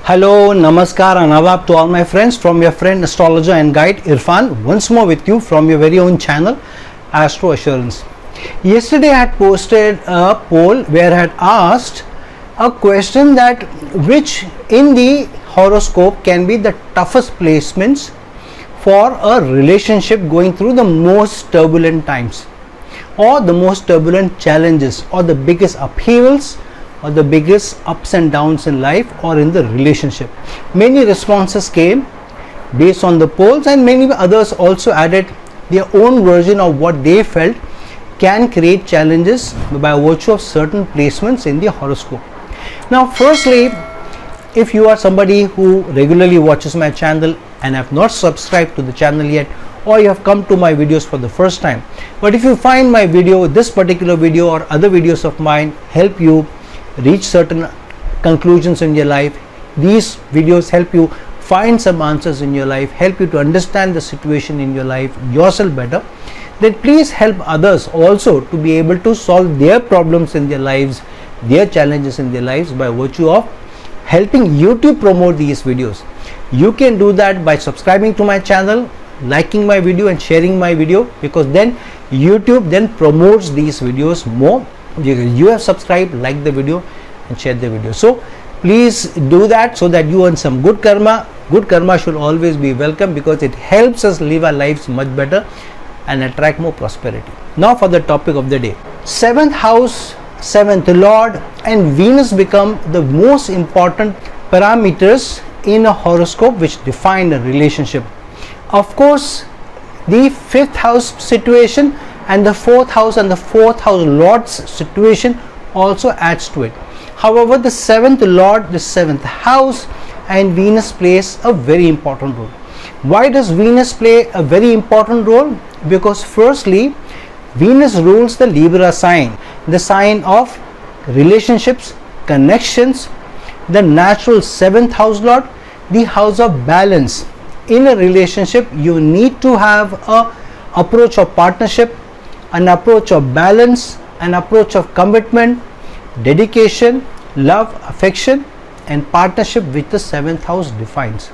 Hello, Namaskar and Adab to all my friends from your friend astrologer and guide Irfan, once more with you from your very own channel Astro Assurance. Yesterday I had posted a poll where I had asked a question that which in the horoscope can be the toughest placements for a relationship going through the most turbulent times or the most turbulent challenges or the biggest upheavals or the biggest ups and downs in life or in the relationship. Many responses came based on the polls, and many others also added their own version of what they felt can create challenges by virtue of certain placements in the horoscope. Now, firstly, if you are somebody who regularly watches my channel and have not subscribed to the channel yet, or you have come to my videos for the first time, but if you find my video, this particular video or other videos of mine help you reach certain conclusions in your life, these videos help you find some answers in your life, help you to understand the situation in your life yourself better, then please help others also to be able to solve their problems in their lives, their challenges in their lives by virtue of helping you to promote these videos. You can do that by subscribing to my channel, liking my video and sharing my video, because then YouTube then promotes these videos more. You have subscribed, like the video and share the video. So please do that so that you earn some good karma. Good karma should always be welcome because it helps us live our lives much better and attract more prosperity. Now for the topic of the day. 7th house, 7th lord and Venus become the most important parameters in a horoscope which define a relationship. Of course, the 5th house situation and the 4th house and the 4th house lord's situation also adds to it. However, the 7th lord, the 7th house and Venus plays a very important role. Why does Venus play a very important role? Because firstly, Venus rules the Libra sign, the sign of relationships, connections, the natural 7th house lord, the house of balance. In a relationship, you need to have a approach of partnership, an approach of balance, an approach of commitment, dedication, love, affection and partnership which the 7th house defines.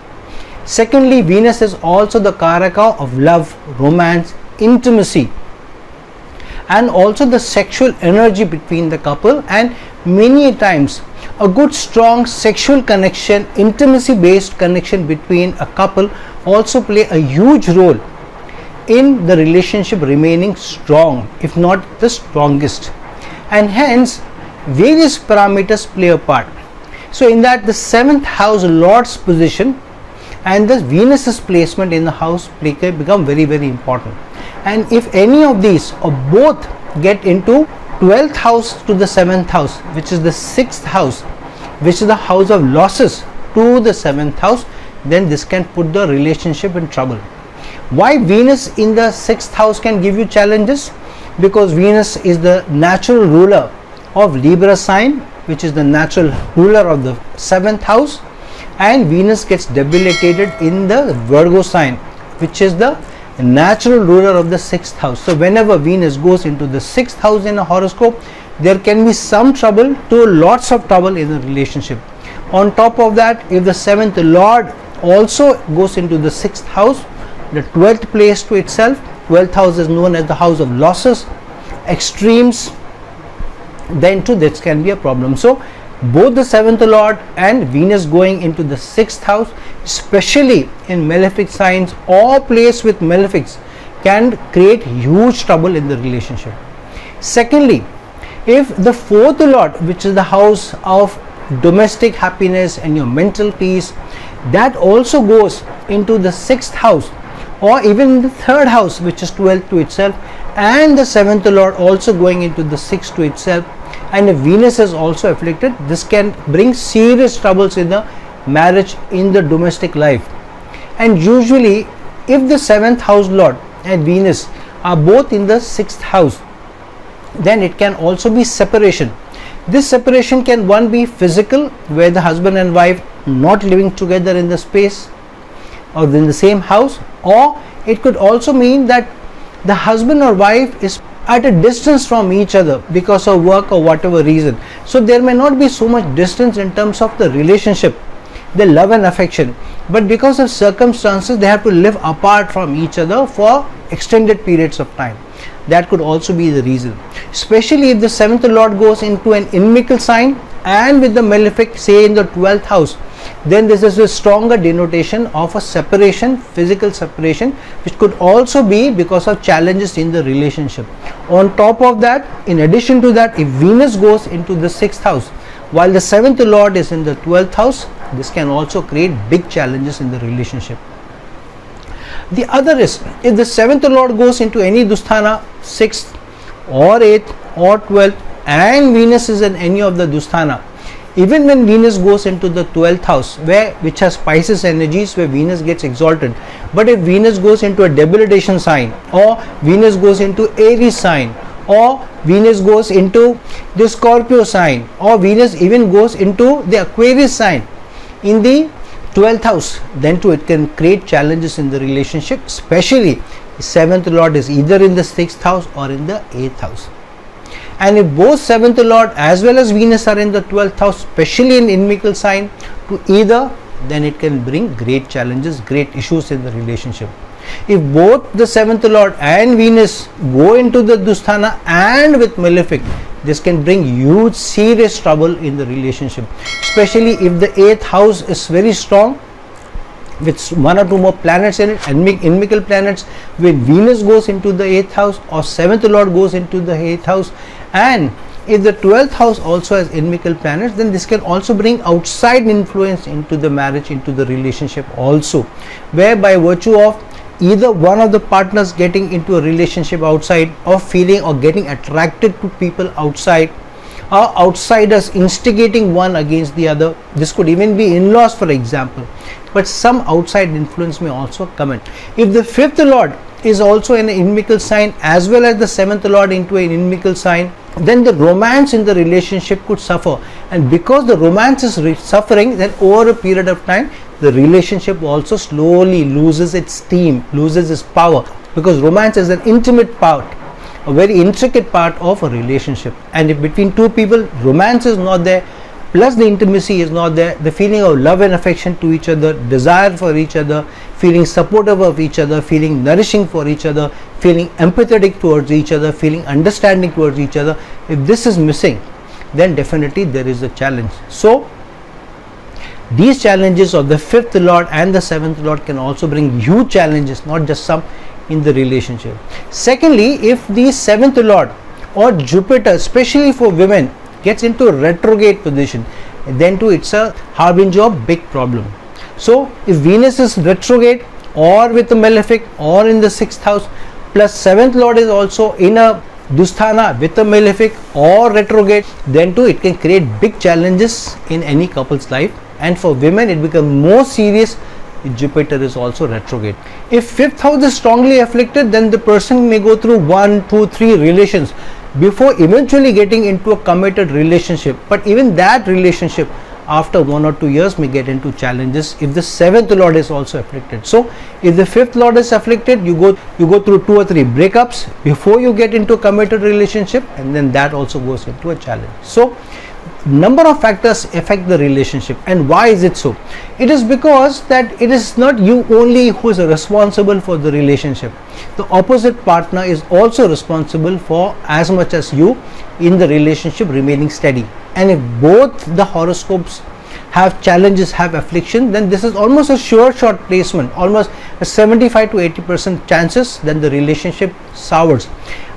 Secondly, Venus is also the karaka of love, romance, intimacy and also the sexual energy between the couple, and many times a good strong sexual connection, intimacy based connection between a couple also play a huge role in the relationship remaining strong, if not the strongest, and hence various parameters play a part. So in that, the 7th house lord's position and the Venus's placement in the house become very important, and if any of these or both get into 12th house to the 7th house, which is the 6th house, which is the house of losses, to the 7th house, then this can put the relationship in trouble. Why Venus in the 6th house can give you challenges? Because Venus is the natural ruler of Libra sign, which is the natural ruler of the 7th house, and Venus gets debilitated in the Virgo sign, which is the natural ruler of the 6th house. So whenever Venus goes into the 6th house in a horoscope, there can be some trouble to lots of trouble in a relationship. On top of that, if the 7th lord also goes into the 6th house, the 12th place to itself, 12th house is known as the house of losses, extremes, then too this can be a problem. So both the 7th lord and Venus going into the 6th house, especially in malefic signs or placed with malefics, can create huge trouble in the relationship. Secondly, if the 4th lord, which is the house of domestic happiness and your mental peace, that also goes into the 6th house or even the 3rd house, which is 12th to itself, and the 7th lord also going into the 6th to itself, and if Venus is also afflicted, this can bring serious troubles in the marriage, in the domestic life. And usually if the 7th house lord and Venus are both in the 6th house, then it can also be separation. This separation can one be physical, where the husband and wife not living together in the space or in the same house, or it could also mean that the husband or wife is at a distance from each other because of work or whatever reason. So there may not be so much distance in terms of the relationship, their love and affection, but because of circumstances they have to live apart from each other for extended periods of time. That could also be the reason, especially if the 7th lord goes into an inimical sign and with the malefic say in the 12th house. Then this is a stronger denotation of a separation, physical separation, which could also be because of challenges in the relationship. On top of that, in addition to that, if Venus goes into the 6th house while the 7th lord is in the 12th house, this can also create big challenges in the relationship. The other is, if the 7th lord goes into any dusthana, 6th or 8th or 12th, and Venus is in any of the dusthana, even when Venus goes into the 12th house, which has Pisces energies, where Venus gets exalted, but if Venus goes into a debilitation sign, or Venus goes into Aries sign, or Venus goes into the Scorpio sign, or Venus even goes into the Aquarius sign in the 12th house, then too it can create challenges in the relationship, especially the 7th lord is either in the 6th house or in the 8th house. And if both 7th lord as well as Venus are in the 12th house, especially in inimical sign to either, then it can bring great challenges, great issues in the relationship. If both the 7th lord and Venus go into the dusthana and with malefic, this can bring huge serious trouble in the relationship, especially if the 8th house is very strong with one or two more planets in it, inimical planets. When Venus goes into the 8th house or 7th lord goes into the 8th house, and if the 12th house also has inimical planets, then this can also bring outside influence into the marriage, into the relationship also, where by virtue of either one of the partners getting into a relationship outside, or feeling or getting attracted to people outside, or outsiders instigating one against the other. This could even be in-laws, for example, but some outside influence may also come in. If the 5th lord is also in an inimical sign as well as the 7th lord into an inimical sign, then the romance in the relationship could suffer, and because the romance is suffering, then over a period of time the relationship also slowly loses its steam, loses its power, because romance is an intimate part, a very intricate part of a relationship. And if between two people romance is not there, plus the intimacy is not there, the feeling of love and affection to each other, desire for each other, feeling supportive of each other, feeling nourishing for each other, feeling empathetic towards each other, feeling understanding towards each other, if this is missing, then definitely there is a challenge. So these challenges of the 5th lord and the 7th lord can also bring huge challenges, not just some, in the relationship. Secondly, if the 7th lord or Jupiter, especially for women, gets into a retrograde position, then too it's a harbinger of big problem. So if Venus is retrograde or with a malefic or in the 6th house, plus 7th lord is also in a dusthana with a malefic or retrograde, then too it can create big challenges in any couple's life. And for women it becomes more serious if Jupiter is also retrograde. If 5th house is strongly afflicted, then the person may go through 1, 2, 3 relations before eventually getting into a committed relationship. But even that relationship after 1 or 2 years may get into challenges if the 7th lord is also afflicted. So if the 5th lord is afflicted, you go through 2 or 3 breakups before you get into a committed relationship, and then that also goes into a challenge. So number of factors affect the relationship. And why is it so? It is because that it is not you only who is responsible for the relationship. The opposite partner is also responsible for as much as you in the relationship remaining steady. And if both the horoscopes have challenges, have affliction, then this is almost a sure shot placement, almost a 75 to 80% chances that the relationship sours.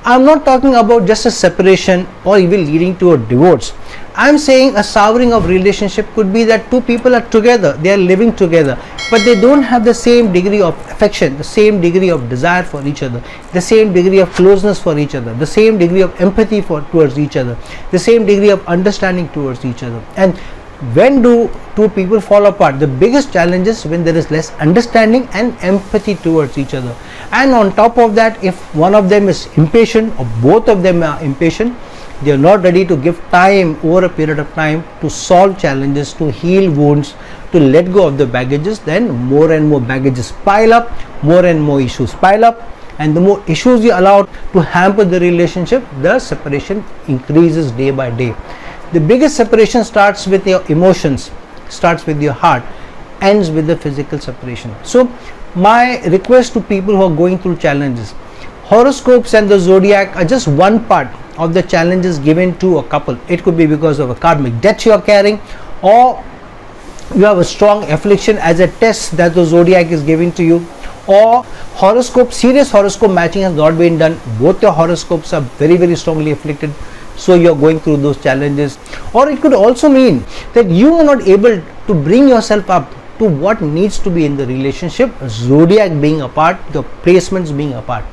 I am not talking about just a separation or even leading to a divorce. I am saying a souring of relationship could be that two people are together, they are living together, but they don't have the same degree of affection, the same degree of desire for each other, the same degree of closeness for each other, the same degree of empathy towards each other, the same degree of understanding towards each other. And when do two people fall apart? The biggest challenge is when there is less understanding and empathy towards each other. And on top of that, if one of them is impatient or both of them are impatient, they are not ready to give time over a period of time to solve challenges, to heal wounds, to let go of the baggages, then more and more baggages pile up, more and more issues pile up, and the more issues you allow to hamper the relationship, the separation increases day by day. The biggest separation starts with your emotions, starts with your heart. ends with the physical separation. So my request to people who are going through challenges, horoscopes and the zodiac are just one part of the challenges given to a couple. It could be because of a karmic debt you are carrying, or you have a strong affliction as a test that the zodiac is giving to you, or serious horoscope matching has not been done. Both your horoscopes are very strongly afflicted, so you are going through those challenges. Or it could also mean that you are not able to bring yourself up to what needs to be in the relationship, zodiac being apart, your placements being apart.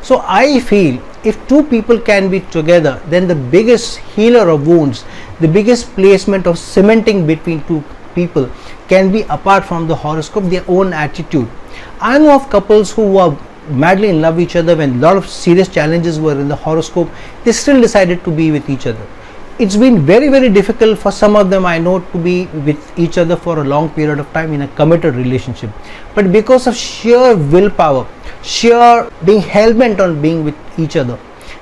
So I feel if two people can be together, then the biggest healer of wounds, the biggest placement of cementing between two people can be apart from the horoscope, their own attitude. I know of couples who are madly in love with each other. When a lot of serious challenges were in the horoscope, they still decided to be with each other. It's been very difficult for some of them, I know, to be with each other for a long period of time in a committed relationship, but because of sheer willpower, sheer being hell-bent on being with each other,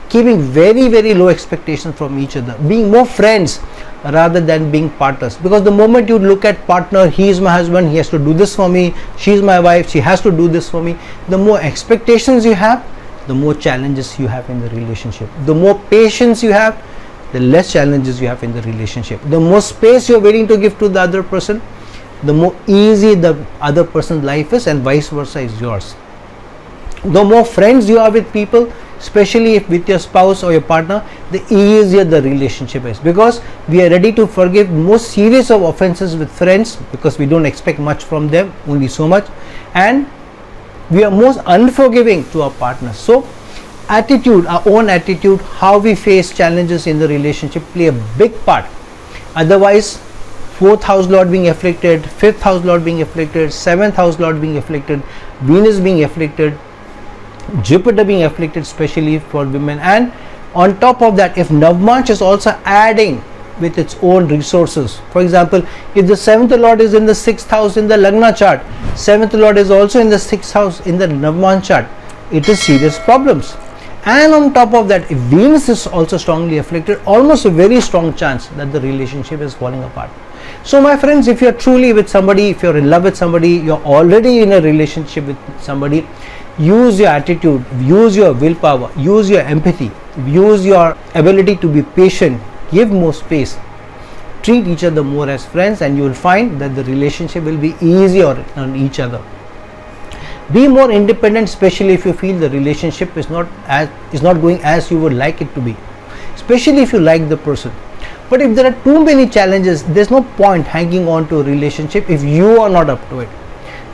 keeping very low expectations from each other, being more friends rather than being partners. Because the moment you look at partner, he is my husband, he has to do this for me, she is my wife, she has to do this for me, the more expectations you have, the more challenges you have in the relationship. The more patience you have, the less challenges you have in the relationship. The more space you're willing to give to the other person, the more easy the other person's life is, and vice versa is yours. The more friends you are with people, especially if with your spouse or your partner, the easier the relationship is, because we are ready to forgive most serious of offenses with friends because we don't expect much from them, only so much, and we are most unforgiving to our partners. So attitude, our own attitude, how we face challenges in the relationship play a big part. Otherwise, 4th house lord being afflicted, 5th house lord being afflicted, 7th house lord being afflicted, Venus being afflicted, Jupiter being afflicted, especially for women, and on top of that, if Navmanch is also adding with its own resources. For example, if the 7th lord is in the 6th house in the Lagna chart, 7th lord is also in the 6th house in the Navmanch chart, it is serious problems. And on top of that, if Venus is also strongly afflicted, almost a very strong chance that the relationship is falling apart. So my friends, if you're truly with somebody, if you're in love with somebody, you're already in a relationship with somebody, use your attitude, use your willpower, use your empathy, use your ability to be patient, give more space, treat each other more as friends, and you will find that the relationship will be easier on each other. Be more independent, especially if you feel the relationship is not going as you would like it to be, especially if you like the person. But if there are too many challenges, there's no point hanging on to a relationship if you are not up to it.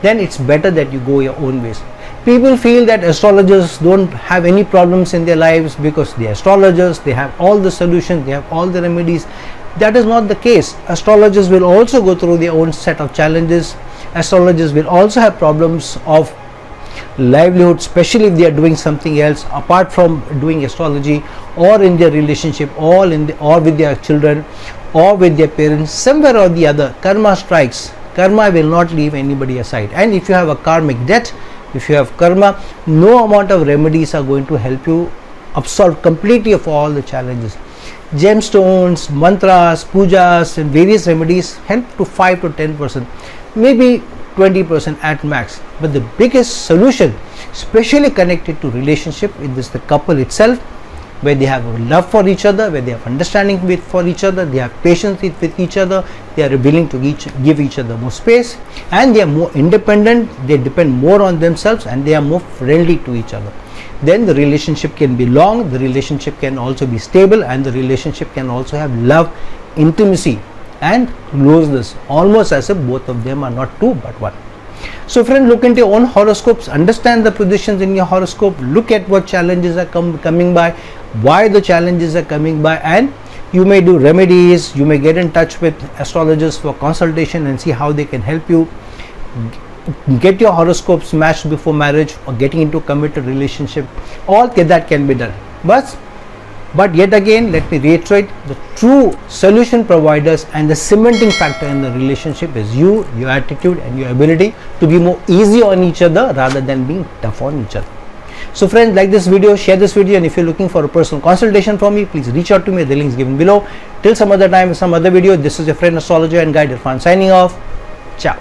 Then it's better that you go your own ways. People feel that astrologers don't have any problems in their lives because they are astrologers, they have all the solutions, they have all the remedies. That is not the case. Astrologers will also go through their own set of challenges. Astrologers will also have problems of livelihood, especially if they are doing something else apart from doing astrology, or in their relationship, or with their children, or with their parents. Somewhere or the other, karma strikes. Karma will not leave anybody aside. And if you have a karmic debt, if you have karma, no amount of remedies are going to help you absolve completely of all the challenges. Gemstones, mantras, pujas, and various remedies help to 5 to 10%, maybe 20% at max. But the biggest solution, especially connected to relationship, is the couple itself, where they have a love for each other, where they have understanding for each other, they have patience with each other, they are willing to give each other more space, and they are more independent, they depend more on themselves, and they are more friendly to each other. Then the relationship can be long, the relationship can also be stable, and the relationship can also have love, intimacy, and closeness, almost as if both of them are not two but one. So friend, look into your own horoscopes, understand the positions in your horoscope, look at what challenges are coming by, why the challenges are coming by, and you may do remedies, you may get in touch with astrologers for consultation and see how they can help you get your horoscopes matched before marriage or getting into a committed relationship. All that can be done. But yet again, let me reiterate, the true solution providers and the cementing factor in the relationship is you, your attitude, and your ability to be more easy on each other rather than being tough on each other. So friends, like this video, share this video, and if you're looking for a personal consultation from me, please reach out to me. The link is given below. Till some other time, some other video, this is your friend, astrologer and guide Irfan, signing off. Ciao.